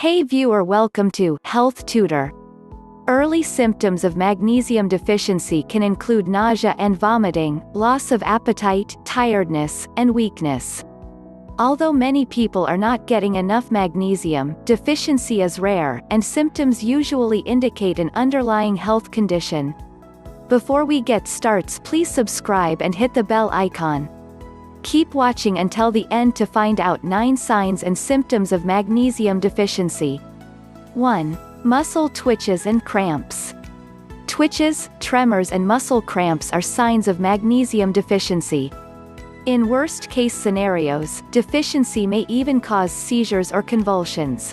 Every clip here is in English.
Hey viewer, welcome to Health Tutor. Early symptoms of magnesium deficiency can include nausea and vomiting, loss of appetite, tiredness, and weakness. Although many people are not getting enough magnesium, deficiency is rare, and symptoms usually indicate an underlying health condition. Before we get started, please subscribe and hit the bell icon. Keep watching until the end to find out 9 signs and symptoms of magnesium deficiency. 1. Muscle twitches and cramps. Twitches, tremors and muscle cramps are signs of magnesium deficiency. In worst-case scenarios, deficiency may even cause seizures or convulsions.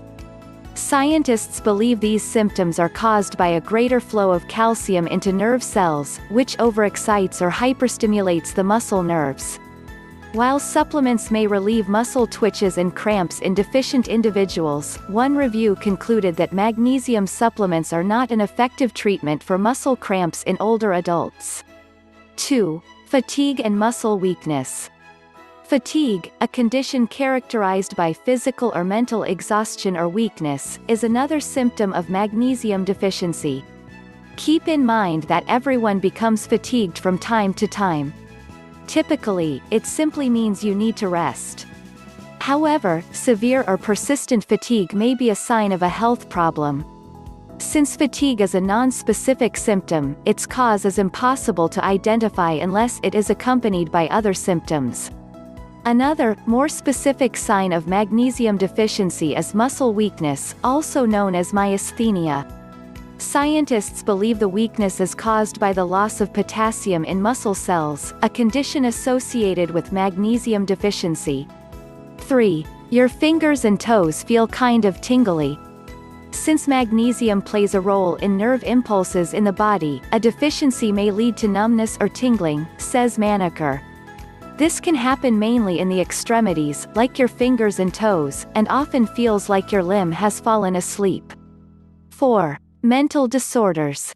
Scientists believe these symptoms are caused by a greater flow of calcium into nerve cells, which overexcites or hyperstimulates the muscle nerves. While supplements may relieve muscle twitches and cramps in deficient individuals, one review concluded that magnesium supplements are not an effective treatment for muscle cramps in older adults. 2. Fatigue and muscle weakness. Fatigue, a condition characterized by physical or mental exhaustion or weakness, is another symptom of magnesium deficiency. Keep in mind that everyone becomes fatigued from time to time. Typically, it simply means you need to rest. However, severe or persistent fatigue may be a sign of a health problem. Since fatigue is a non-specific symptom, its cause is impossible to identify unless it is accompanied by other symptoms. Another, more specific sign of magnesium deficiency is muscle weakness, also known as myasthenia. Scientists believe the weakness is caused by the loss of potassium in muscle cells, a condition associated with magnesium deficiency. 3. Your fingers and toes feel kind of tingly. Since magnesium plays a role in nerve impulses in the body, a deficiency may lead to numbness or tingling, says Maneker. This can happen mainly in the extremities, like your fingers and toes, and often feels like your limb has fallen asleep. 4. Mental disorders.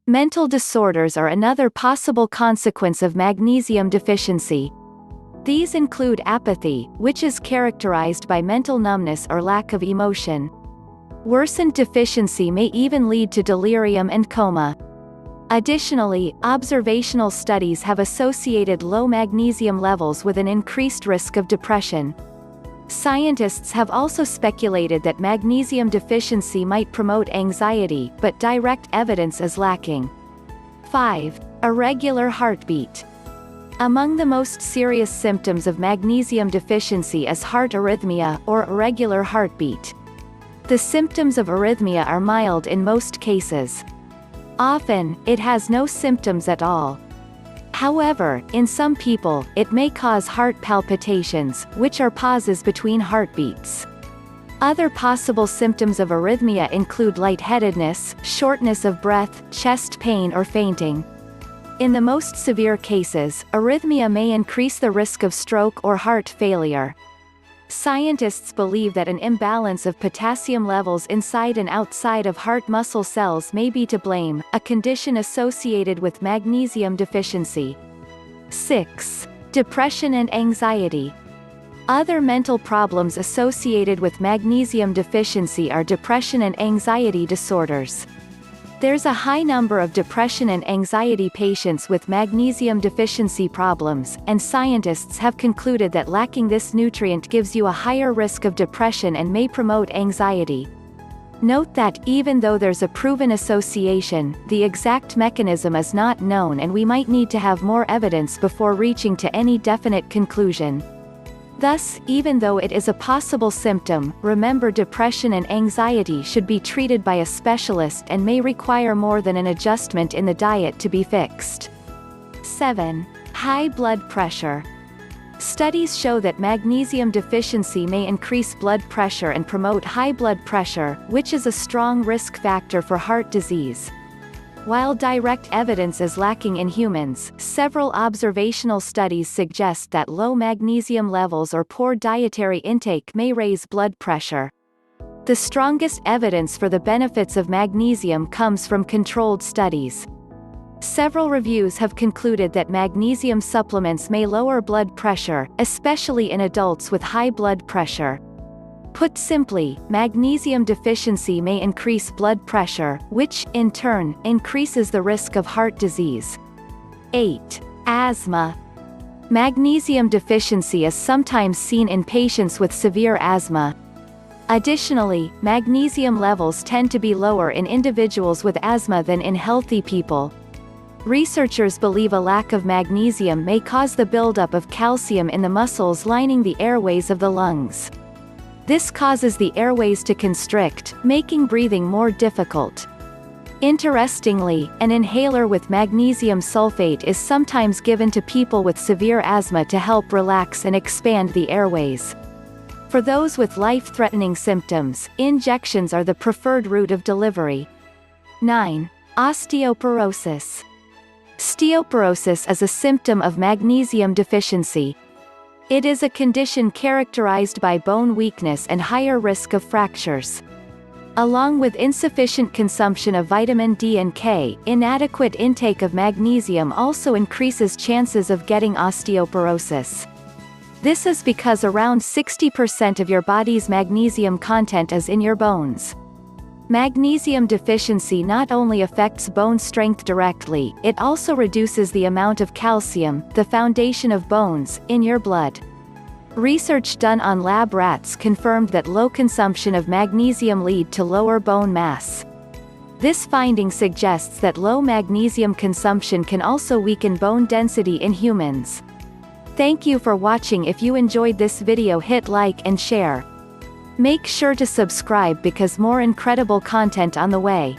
Mental disorders are another possible consequence of magnesium deficiency. These include apathy, which is characterized by mental numbness or lack of emotion. Worsened deficiency may even lead to delirium and coma. Additionally, observational studies have associated low magnesium levels with an increased risk of depression. Scientists have also speculated that magnesium deficiency might promote anxiety, but direct evidence is lacking. 5. Irregular heartbeat. Among the most serious symptoms of magnesium deficiency is heart arrhythmia, or irregular heartbeat. The symptoms of arrhythmia are mild in most cases. Often, it has no symptoms at all. However, in some people, it may cause heart palpitations, which are pauses between heartbeats. Other possible symptoms of arrhythmia include lightheadedness, shortness of breath, chest pain or fainting. In the most severe cases, arrhythmia may increase the risk of stroke or heart failure. Scientists believe that an imbalance of potassium levels inside and outside of heart muscle cells may be to blame, a condition associated with magnesium deficiency. 6. Depression and anxiety. Other mental problems associated with magnesium deficiency are depression and anxiety disorders. There's a high number of depression and anxiety patients with magnesium deficiency problems, and scientists have concluded that lacking this nutrient gives you a higher risk of depression and may promote anxiety. Note that, even though there's a proven association, the exact mechanism is not known and we might need to have more evidence before reaching to any definite conclusion. Thus, even though it is a possible symptom, remember depression and anxiety should be treated by a specialist and may require more than an adjustment in the diet to be fixed. 7. High blood pressure. Studies show that magnesium deficiency may increase blood pressure and promote high blood pressure, which is a strong risk factor for heart disease. While direct evidence is lacking in humans, several observational studies suggest that low magnesium levels or poor dietary intake may raise blood pressure. The strongest evidence for the benefits of magnesium comes from controlled studies. Several reviews have concluded that magnesium supplements may lower blood pressure, especially in adults with high blood pressure. Put simply, magnesium deficiency may increase blood pressure, which, in turn, increases the risk of heart disease. 8. Asthma. Magnesium deficiency is sometimes seen in patients with severe asthma. Additionally, magnesium levels tend to be lower in individuals with asthma than in healthy people. Researchers believe a lack of magnesium may cause the buildup of calcium in the muscles lining the airways of the lungs. This causes the airways to constrict, making breathing more difficult. Interestingly, an inhaler with magnesium sulfate is sometimes given to people with severe asthma to help relax and expand the airways. For those with life-threatening symptoms, injections are the preferred route of delivery. 9. Osteoporosis. Osteoporosis is a symptom of magnesium deficiency. It is a condition characterized by bone weakness and higher risk of fractures. Along with insufficient consumption of vitamin D and K, inadequate intake of magnesium also increases chances of getting osteoporosis. This is because around 60% of your body's magnesium content is in your bones. Magnesium deficiency not only affects bone strength directly, it also reduces the amount of calcium, the foundation of bones, in your blood. Research done on lab rats confirmed that low consumption of magnesium lead to lower bone mass. This finding suggests that low magnesium consumption can also weaken bone density in humans. Thank you for watching. If you enjoyed this video, hit like and share. Make sure to subscribe because more incredible content on the way.